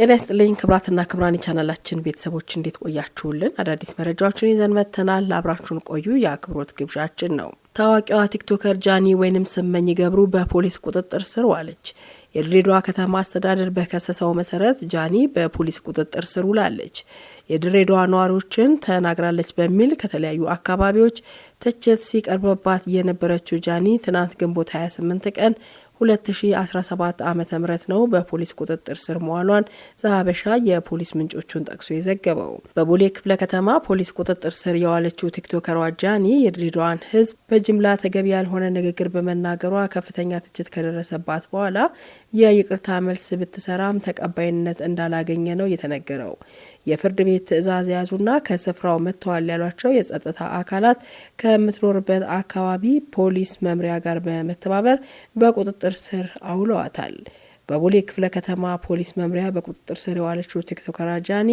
ጤና ይስጥልኝ ክብራትና ክብራን ቻናላችን ቤተሰቦች እንዴት ቆያችሁልን? አዳዲስ መረጃዎችን ይዘን መጥተናል። አብራችሁን ቆዩ የአክብሮት ግብዣችን ነው። ታዋቂዋ ቲክቶከር ጃኒ ወይንም ስመኝ ገብሩ በፖሊስ ቁጥጥር ስር ዋለች። የድሬዳዋ ከተማ አስተዳደር በከሰሰው መሰረት ጃኒ በፖሊስ ቁጥጥር ስር ውላለች። የድሬዳዋ ነዋሪዎችን ተናግራለች በሚል ከተለያዩ አካባቢዎች ትችት ሲቀርብባት የነበረችው ጃኒ ትናንት ግንቦት 28 ቀን 2017 ዓመተ ምህረት ነው በፖሊስ ቁጥጥር ስር መዋሏን ዘሀበሻ የፖሊስ ምንጮቹን ጠቅሶ የዘገበው። በቦሌ ክፍለ ከተማ ፖሊስ ቁጥጥር ስር የዋለችው ቲክቶከሯ ጃኒ የድሬዳዋን ሕዝብ በጅምላ ተገቢ ያልሆነ ንግግር በመናገሯ ከፍተኛ ትችት ከደረሰባት በኋላ የይቅርታ መልስ ብትሰራም ተቀባይነት እንዳላገኘ ነው የተነገረው። የፍርድ ቤት ትዕዛዝ ያዙና ከስፍራው መጥተዋል ያሏቸው የጸጥታ አካላት ከምትኖርበት አካባቢ ፖሊስ መምሪያ ጋር በመተባበር በቁጥጥር ስር አውለዋታል። በቦሌ ክፍለ ከተማ ፖሊስ መምሪያ በቁጥጥር ስር የዋለችው ቲክቶከር ጃኒ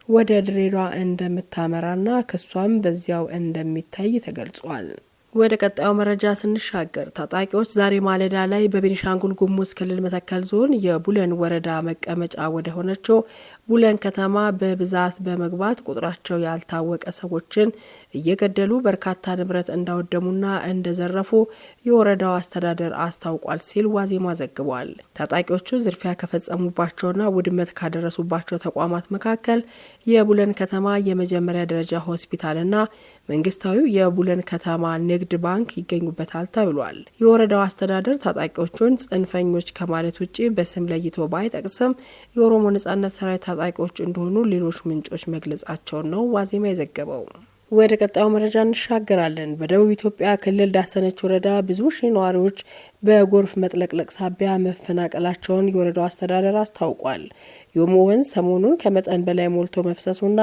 ወደ ድሬዳዋ እንደምታመራና ክሷም በዚያው እንደሚታይ ተገልጿል። ወደ ቀጣዩ መረጃ ስንሻገር ታጣቂዎች ዛሬ ማለዳ ላይ በቤኒሻንጉል ጉሙዝ ክልል መተከል ዞን የቡለን ወረዳ መቀመጫ ወደ ሆነችው ቡለን ከተማ በብዛት በመግባት ቁጥራቸው ያልታወቀ ሰዎችን እየገደሉ በርካታ ንብረት እንዳወደሙና እንደዘረፉ የወረዳው አስተዳደር አስታውቋል ሲል ዋዜማ ዘግቧል። ታጣቂዎቹ ዝርፊያ ከፈጸሙባቸውና ውድመት ካደረሱባቸው ተቋማት መካከል የቡለን ከተማ የመጀመሪያ ደረጃ ሆስፒታልና መንግስታዊው የቡለን ከተማ ንግድ ባንክ ይገኙበታል ተብሏል። የወረዳው አስተዳደር ታጣቂዎቹን ጽንፈኞች ከማለት ውጪ በስም ለይቶ ባይጠቅስም የኦሮሞ ነጻነት ሰራዊት ታጣቂዎች እንደሆኑ ሌሎች ምንጮች መግለጻቸውን ነው ዋዜማ የዘገበው። ወደ ቀጣዩ መረጃ እንሻገራለን። በደቡብ ኢትዮጵያ ክልል ዳሰነች ወረዳ ብዙ ሺህ ነዋሪዎች በጎርፍ መጥለቅለቅ ሳቢያ መፈናቀላቸውን የወረዳው አስተዳደር አስታውቋል። የኦሞ ወንዝ ሰሞኑን ከመጠን በላይ ሞልቶ መፍሰሱና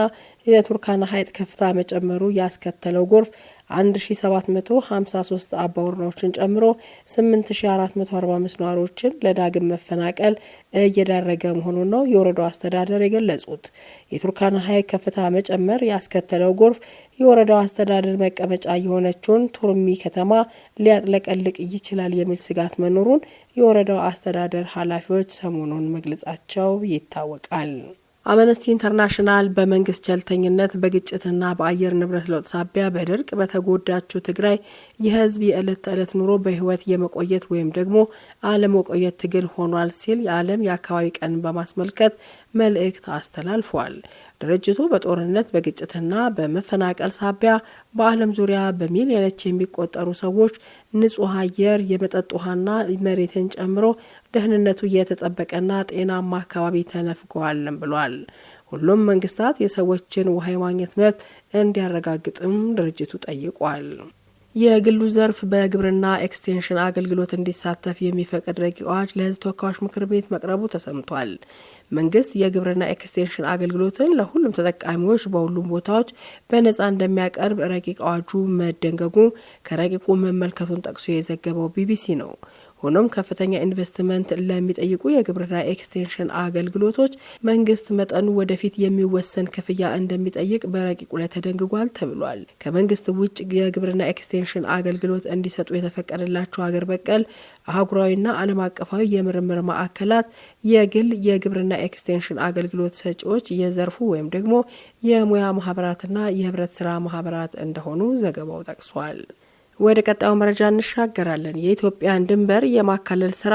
የቱርካና ሐይቅ ከፍታ መጨመሩ ያስከተለው ጎርፍ 1753 አባወራዎችን ጨምሮ 8445 ነዋሪዎችን ለዳግም መፈናቀል እየዳረገ መሆኑን ነው የወረዳው አስተዳደር የገለጹት። የቱርካና ሐይቅ ከፍታ መጨመር ያስከተለው ጎርፍ የወረዳው አስተዳደር መቀመጫ የሆነችውን ቱርሚ ከተማ ሊያጥለቀልቅ ይችላል የሚል ስጋት መኖሩን የወረዳው አስተዳደር ኃላፊዎች ሰሞኑን መግለጻቸው ይታወቃል። አምነስቲ ኢንተርናሽናል በመንግስት ቸልተኝነት በግጭትና በአየር ንብረት ለውጥ ሳቢያ በድርቅ በተጎዳችው ትግራይ የህዝብ የዕለት ተዕለት ኑሮ በህይወት የመቆየት ወይም ደግሞ አለመቆየት ትግል ሆኗል ሲል የዓለም የአካባቢ ቀን በማስመልከት መልእክት አስተላልፏል። ድርጅቱ በጦርነት በግጭትና በመፈናቀል ሳቢያ በዓለም ዙሪያ በሚሊዮኖች የሚቆጠሩ ሰዎች ንጹህ አየር፣ የመጠጥ ውሃና መሬትን ጨምሮ ደህንነቱ የተጠበቀና ጤናማ አካባቢ ተነፍገዋልም ብሏል። ሁሉም መንግስታት የሰዎችን ውሃ የማግኘት መብት እንዲያረጋግጥም ድርጅቱ ጠይቋል። የግሉ ዘርፍ በግብርና ኤክስቴንሽን አገልግሎት እንዲሳተፍ የሚፈቅድ ረቂቅ አዋጅ ለህዝብ ተወካዮች ምክር ቤት መቅረቡ ተሰምቷል። መንግስት የግብርና ኤክስቴንሽን አገልግሎትን ለሁሉም ተጠቃሚዎች በሁሉም ቦታዎች በነጻ እንደሚያቀርብ ረቂቅ አዋጁ መደንገጉ ከረቂቁ መመልከቱን ጠቅሶ የዘገበው ቢቢሲ ነው። ሆኖም ከፍተኛ ኢንቨስትመንት ለሚጠይቁ የግብርና ኤክስቴንሽን አገልግሎቶች መንግስት መጠኑ ወደፊት የሚወሰን ክፍያ እንደሚጠይቅ በረቂቁ ላይ ተደንግጓል ተብሏል። ከመንግስት ውጭ የግብርና ኤክስቴንሽን አገልግሎት እንዲሰጡ የተፈቀደላቸው ሀገር በቀል አህጉራዊና ዓለም አቀፋዊ የምርምር ማዕከላት የግል የግብርና ኤክስቴንሽን አገልግሎት ሰጪዎች የዘርፉ ወይም ደግሞ የሙያ ማህበራትና የህብረት ስራ ማህበራት እንደሆኑ ዘገባው ጠቅሷል። ወደ ቀጣዩ መረጃ እንሻገራለን። የኢትዮጵያን ድንበር የማካለል ስራ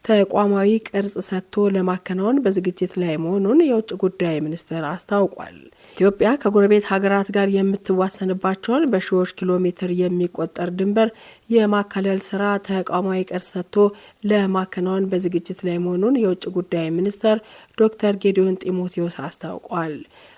ተቋማዊ ቅርጽ ሰጥቶ ለማከናወን በዝግጅት ላይ መሆኑን የውጭ ጉዳይ ሚኒስቴር አስታውቋል። ኢትዮጵያ ከጎረቤት ሀገራት ጋር የምትዋሰንባቸውን በሺዎች ኪሎ ሜትር የሚቆጠር ድንበር የማካለል ስራ ተቋማዊ ቅርጽ ሰጥቶ ለማከናወን በዝግጅት ላይ መሆኑን የውጭ ጉዳይ ሚኒስትር ዶክተር ጌዲዮን ጢሞቴዎስ አስታውቋል።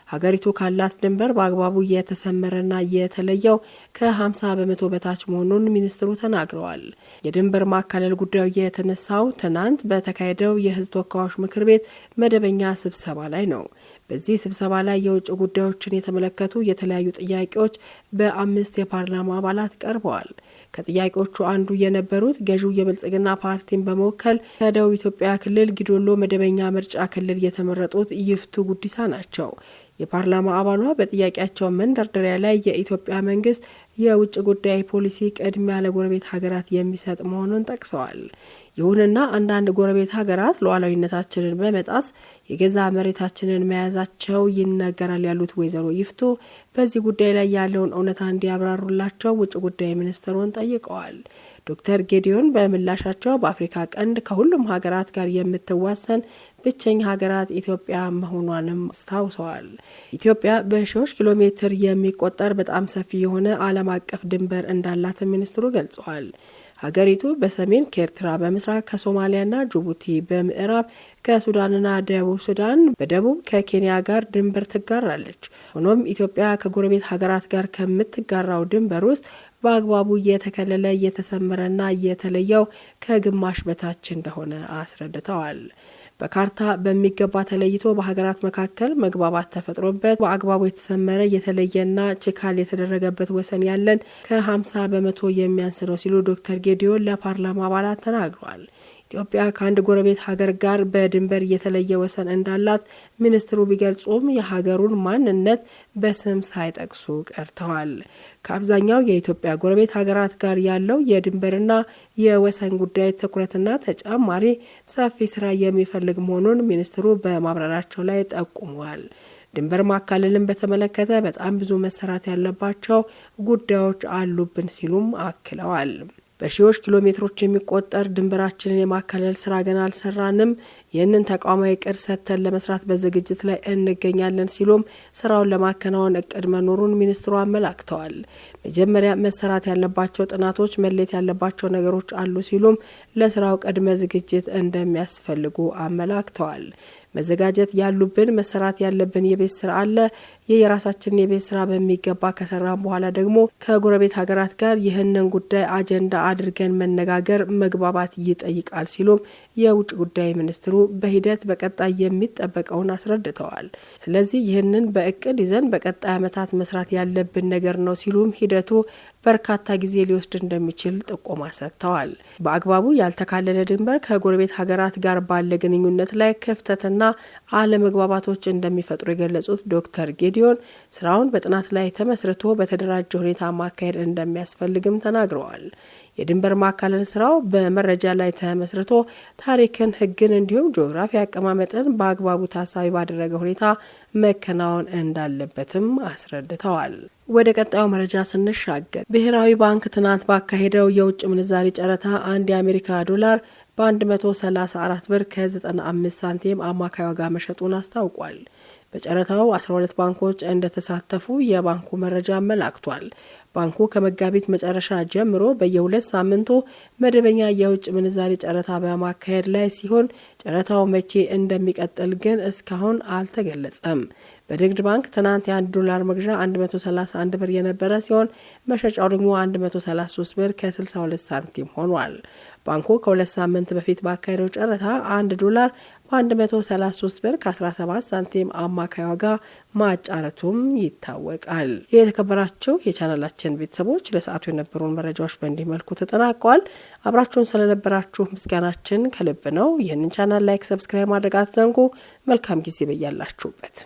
ሀገሪቱ ካላት ድንበር በአግባቡ የተሰመረና የተለየው ከ50 በመቶ በታች መሆኑን ሚኒስትሩ ተናግረዋል። የድንበር ማካለል ጉዳዩ የተነሳው ትናንት በተካሄደው የህዝብ ተወካዮች ምክር ቤት መደበኛ ስብሰባ ላይ ነው። በዚህ ስብሰባ ላይ የውጭ ጉዳዮችን የተመለከቱ የተለያዩ ጥያቄዎች በ5 የፓርላማ አባላት ቀርበዋል። ከጥያቄዎቹ አንዱ የነበሩት ገዢው የብልጽግና ፓርቲን በመወከል ከደቡብ ኢትዮጵያ ክልል ጊዶሎ መደበኛ ምርጫ ክልል የተመረጡት ይፍቱ ጉዲሳ ናቸው። የፓርላማ አባሏ በጥያቄያቸው መንደርደሪያ ላይ የኢትዮጵያ መንግስት የውጭ ጉዳይ ፖሊሲ ቅድሚያ ለጎረቤት ሀገራት የሚሰጥ መሆኑን ጠቅሰዋል። ይሁንና አንዳንድ ጎረቤት ሀገራት ሉዓላዊነታችንን በመጣስ የገዛ መሬታችንን መያዛቸው ይነገራል ያሉት ወይዘሮ ይፍቱ በዚህ ጉዳይ ላይ ያለውን እውነታ እንዲያብራሩላቸው ውጭ ጉዳይ ሚኒስትሩን ጠይቀዋል። ዶክተር ጌዲዮን በምላሻቸው በአፍሪካ ቀንድ ከሁሉም ሀገራት ጋር የምትዋሰን ብቸኛ ሀገራት ኢትዮጵያ መሆኗንም አስታውሰዋል። ኢትዮጵያ በሺዎች ኪሎ ሜትር የሚቆጠር በጣም ሰፊ የሆነ ዓለም አቀፍ ድንበር እንዳላት ሚኒስትሩ ገልጸዋል። ሀገሪቱ በሰሜን ከኤርትራ፣ በምስራቅ ከሶማሊያና ጅቡቲ፣ በምዕራብ ከሱዳንና ደቡብ ሱዳን፣ በደቡብ ከኬንያ ጋር ድንበር ትጋራለች። ሆኖም ኢትዮጵያ ከጎረቤት ሀገራት ጋር ከምትጋራው ድንበር ውስጥ በአግባቡ እየተከለለ እየተሰመረና እየተለየው ከግማሽ በታች እንደሆነ አስረድተዋል። በካርታ በሚገባ ተለይቶ በሀገራት መካከል መግባባት ተፈጥሮበት በአግባቡ የተሰመረ የተለየና ችካል የተደረገበት ወሰን ያለን ከ50 በመቶ የሚያንስ ነው ሲሉ ዶክተር ጌዲዮን ለፓርላማ አባላት ተናግረዋል። ኢትዮጵያ ከአንድ ጎረቤት ሀገር ጋር በድንበር የተለየ ወሰን እንዳላት ሚኒስትሩ ቢገልጹም የሀገሩን ማንነት በስም ሳይጠቅሱ ቀርተዋል። ከአብዛኛው የኢትዮጵያ ጎረቤት ሀገራት ጋር ያለው የድንበርና የወሰን ጉዳይ ትኩረትና ተጨማሪ ሰፊ ስራ የሚፈልግ መሆኑን ሚኒስትሩ በማብራሪያቸው ላይ ጠቁመዋል። ድንበር ማካለልን በተመለከተ በጣም ብዙ መሰራት ያለባቸው ጉዳዮች አሉብን ሲሉም አክለዋል። በሺዎች ኪሎ ሜትሮች የሚቆጠር ድንበራችንን የማካለል ስራ ገና አልሰራንም። ይህንን ተቋማዊ እቅድ ሰጥተን ለመስራት በዝግጅት ላይ እንገኛለን ሲሉም ስራውን ለማከናወን እቅድ መኖሩን ሚኒስትሩ አመላክተዋል። መጀመሪያ መሰራት ያለባቸው ጥናቶች፣ መለየት ያለባቸው ነገሮች አሉ ሲሉም ለስራው ቅድመ ዝግጅት እንደሚያስፈልጉ አመላክተዋል። መዘጋጀት ያሉብን መሰራት ያለብን የቤት ስራ አለ። የራሳችንን የቤት ስራ በሚገባ ከሰራን በኋላ ደግሞ ከጎረቤት ሀገራት ጋር ይህንን ጉዳይ አጀንዳ አድርገን መነጋገር መግባባት ይጠይቃል ሲሉም የውጭ ጉዳይ ሚኒስትሩ በሂደት በቀጣይ የሚጠበቀውን አስረድተዋል። ስለዚህ ይህንን በእቅድ ይዘን በቀጣይ ዓመታት መስራት ያለብን ነገር ነው ሲሉም ሂደቱ በርካታ ጊዜ ሊወስድ እንደሚችል ጥቆማ ሰጥተዋል። በአግባቡ ያልተካለለ ድንበር ከጎረቤት ሀገራት ጋር ባለ ግንኙነት ላይ ክፍተትና አለመግባባቶች እንደሚፈጥሩ የገለጹት ዶክተር ጌዲዮን ስራውን በጥናት ላይ ተመስርቶ በተደራጀ ሁኔታ ማካሄድ እንደሚያስፈልግም ተናግረዋል። የድንበር ማካለል ስራው በመረጃ ላይ ተመስርቶ ታሪክን፣ ሕግን እንዲሁም ጂኦግራፊ አቀማመጥን በአግባቡ ታሳቢ ባደረገ ሁኔታ መከናወን እንዳለበትም አስረድተዋል። ወደ ቀጣዩ መረጃ ስንሻገር ብሔራዊ ባንክ ትናንት ባካሄደው የውጭ ምንዛሪ ጨረታ አንድ የአሜሪካ ዶላር በ134 ብር ከ95 ሳንቲም አማካይ ዋጋ መሸጡን አስታውቋል። በጨረታው 12 ባንኮች እንደተሳተፉ የባንኩ መረጃ አመላክቷል። ባንኩ ከመጋቢት መጨረሻ ጀምሮ በየ2 ሳምንቱ መደበኛ የውጭ ምንዛሪ ጨረታ በማካሄድ ላይ ሲሆን ጨረታው መቼ እንደሚቀጥል ግን እስካሁን አልተገለጸም። በንግድ ባንክ ትናንት የ1 ዶላር መግዣ 131 ብር የነበረ ሲሆን መሸጫው ደግሞ 133 ብር ከ62 ሳንቲም ሆኗል። ባንኩ ከ2 ሳምንት በፊት ባካሄደው ጨረታ 1 ዶላር በ133 ብር ከ17 ሳንቲም አማካይ ዋጋ ማጫረቱም ይታወቃል። የተከበራችሁ የቻናላችን ቤተሰቦች ለሰዓቱ የነበሩን መረጃዎች በእንዲህ መልኩ ተጠናቀዋል። አብራችሁን ስለነበራችሁ ምስጋናችን ከልብ ነው። ይህንን ቻናል ላይክ፣ ሰብስክራይብ ማድረግ አትዘንጉ። መልካም ጊዜ በያላችሁበት።